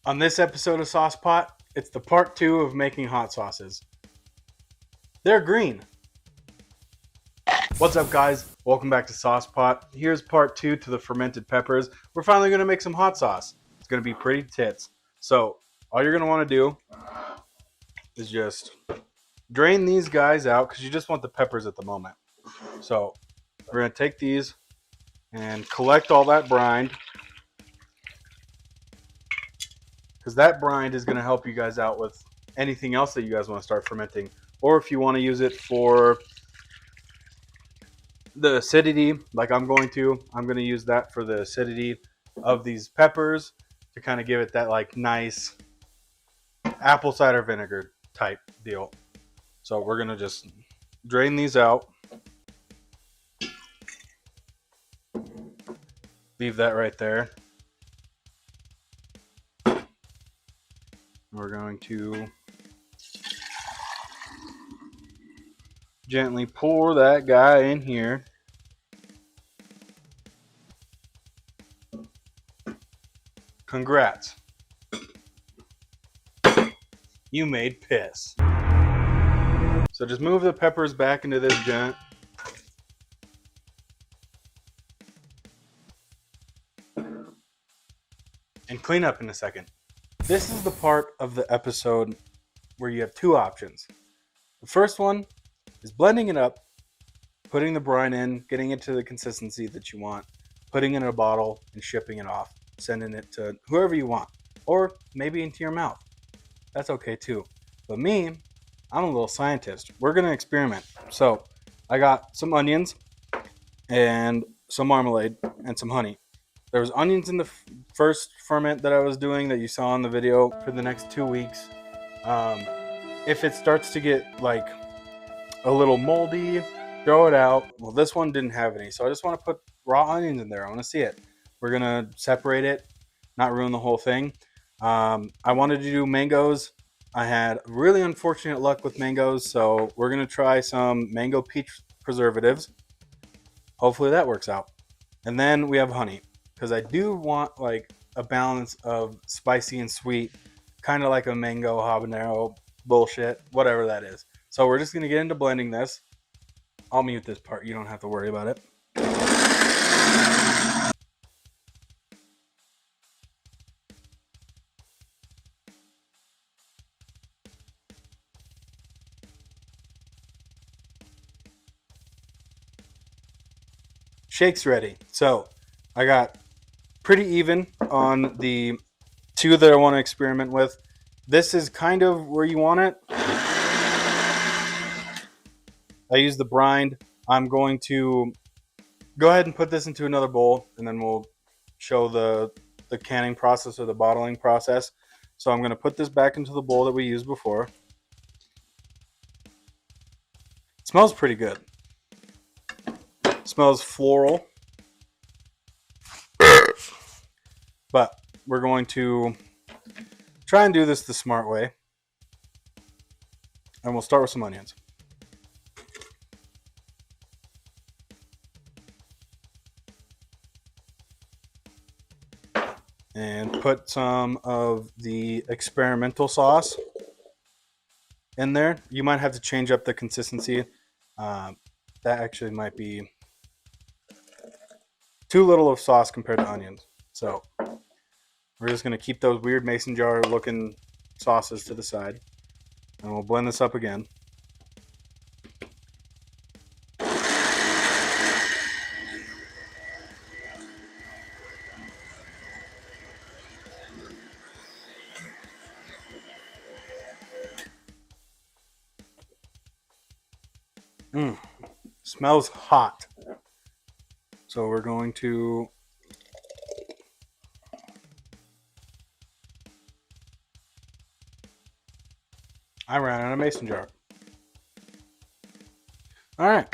On this episode of Sauce Pot, it's the part 2 of making hot sauces. They're green. What's up, guys? Welcome back to Sauce Pot. Here's part 2 to the fermented peppers. We're finally going to make some hot sauce. It's going to be pretty tits. So, all you're going to want to do is just drain these guys out because you just want the peppers at the moment. So, we're going to take these and collect all that brine, because that brine is going to help you guys out with anything else that you guys want to start fermenting, or if you want to use it for the acidity, like I'm going to use that for the acidity of these peppers to kind of give it that like nice apple cider vinegar type deal. So we're going to just drain these out, leave that right there. We're going to gently pour that guy in here. Congrats. You made piss. So just move the peppers back into this jet. And clean up in a second. This is the part of the episode where you have two options. The first one is blending it up, putting the brine in, getting it to the consistency that you want, putting it in a bottle and shipping it off, sending it to whoever you want, or maybe into your mouth. That's okay too. But me, I'm a little scientist. We're going to experiment. So I got some onions and some marmalade and some honey. There was onions in the first ferment that I was doing that you saw in the video for the next 2 weeks. If it starts to get like a little moldy, throw it out. Well, this one didn't have any, so I just want to put raw onions in there. I want to see it. We're going to separate it, not ruin the whole thing. I wanted to do mangoes. I had really unfortunate luck with mangoes, so we're going to try some mango peach preservatives. Hopefully that works out. And then we have honey, because I do want like a balance of spicy and sweet, kind of like a mango habanero bullshit, whatever that is. So we're just going to get into blending this. I'll mute this part. You don't have to worry about it. Shake's ready. So I got pretty even on the two that I want to experiment with. This is kind of where you want it. I use the brine. I'm going to go ahead and put this into another bowl, and then we'll show the canning process or the bottling process. So I'm going to put this back into the bowl that we used before. It smells pretty good. It smells floral. But we're going to try and do this the smart way. And we'll start with some onions. And put some of the experimental sauce in there. You might have to change up the consistency. That actually might be too little of sauce compared to onions. So we're just going to keep those weird mason jar looking sauces to the side. And we'll blend this up again. Smells hot. So we're going to I ran out of mason jar. All right.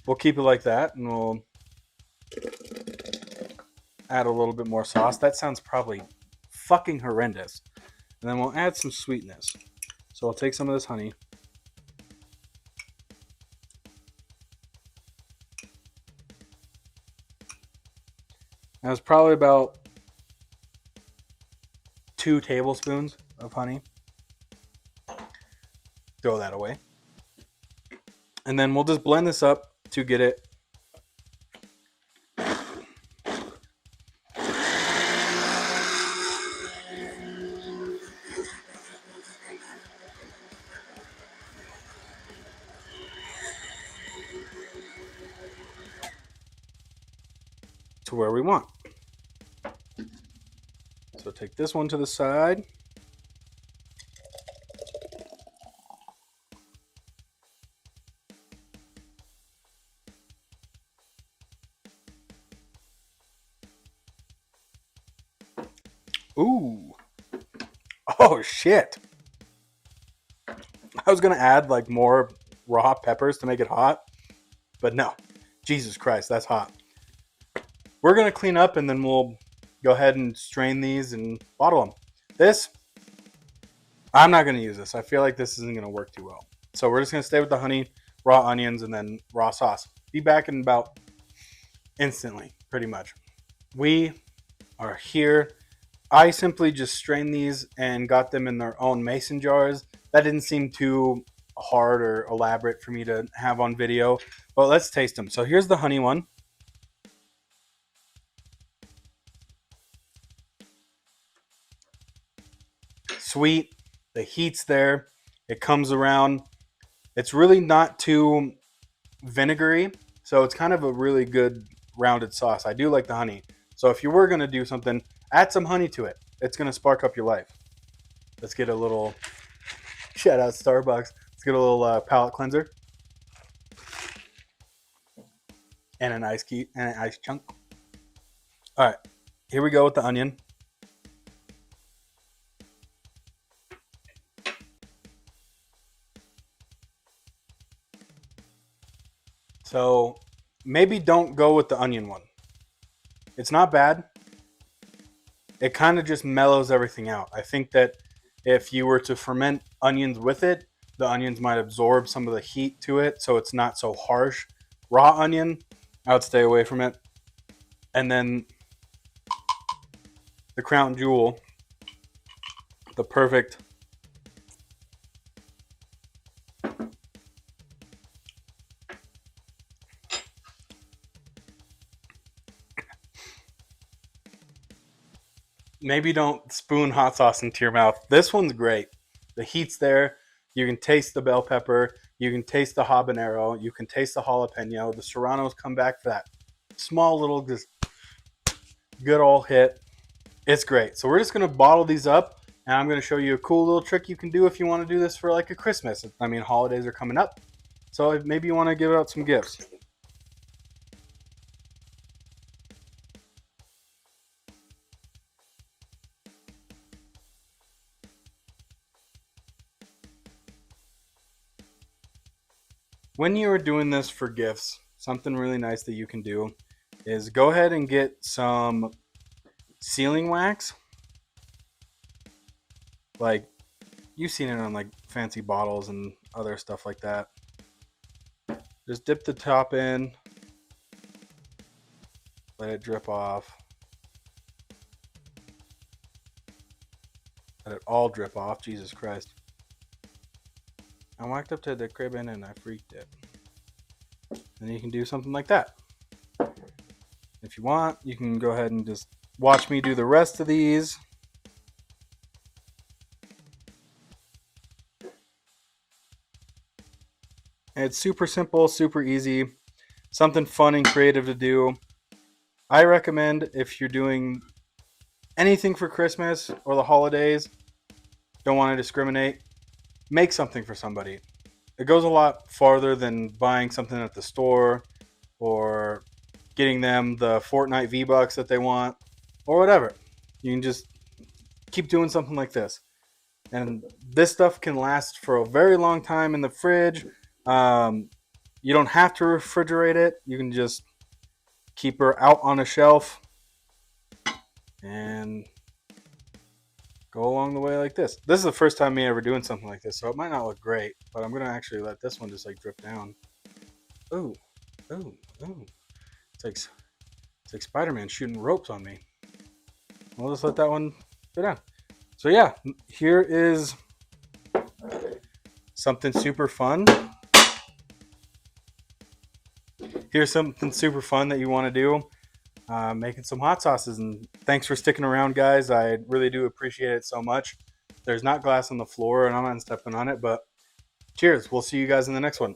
We'll keep it like that, and we'll add a little bit more sauce. That sounds probably fucking horrendous. And then we'll add some sweetness. So I'll take some of this honey. That was probably about 2 tablespoons of honey. Throw that away. And then we'll just blend this up to get it to where we want. So take this one to the side. Ooh. Oh shit. I was going to add like more raw peppers to make it hot, but no. Jesus Christ, that's hot. We're going to clean up and then we'll go ahead and strain these and bottle them. This, I'm not going to use this. I feel like this isn't going to work too well. So we're just going to stay with the honey, raw onions, and then raw sauce. Be back in about instantly, pretty much. We are here. I simply just strained these and got them in their own mason jars. That didn't seem too hard or elaborate for me to have on video, but let's taste them. So here's the honey one. Sweet, the heat's there, it comes around. It's really not too vinegary, so it's kind of a really good rounded sauce. I do like the honey. So if you were going to do something, add some honey to it. It's going to spark up your life. Let's get a little shout out Starbucks. Let's get a little palate cleanser and an ice chunk. All right, here we go with the onion. So maybe don't go with the onion one. It's not bad. It kind of just mellows everything out. I think that if you were to ferment onions with it, the onions might absorb some of the heat to it, so it's not so harsh. Raw onion, I would stay away from it. And then the crown jewel, the perfect maybe don't spoon hot sauce into your mouth. This one's great. The heat's there. You can taste the bell pepper. You can taste the habanero. You can taste the jalapeno. The serranos come back for that small little just good old hit. It's great. So we're just going to bottle these up, and I'm going to show you a cool little trick you can do if you want to do this for like a Christmas. I mean, holidays are coming up, so maybe you want to give out some gifts. When you are doing this for gifts, something really nice that you can do is go ahead and get some sealing wax. Like, you've seen it on like fancy bottles and other stuff like that. Just dip the top in, let it drip off. Let it all drip off, Jesus Christ. I walked up to the crib and I freaked it. And you can do something like that. If you want, you can go ahead and just watch me do the rest of these. And it's super simple, super easy, something fun and creative to do. I recommend if you're doing anything for Christmas or the holidays, don't want to discriminate, make something for somebody. It goes a lot farther than buying something at the store or getting them the Fortnite V-Bucks that they want or whatever. You can just keep doing something like this. And this stuff can last for a very long time in the fridge. You don't have to refrigerate it. You can just keep her out on a shelf and go along the way like this. This is the first time me ever doing something like this, so it might not look great, but I'm going to actually let this one just like drip down. Ooh, ooh, ooh. It's like Spider-Man shooting ropes on me. We'll just let that one go down. So yeah, here is something super fun. Here's something super fun that you want to do. Making some hot sauces. And thanks for sticking around, guys. I really do appreciate it so much. There's not glass on the floor and I'm not stepping on it, but cheers. We'll see you guys in the next one.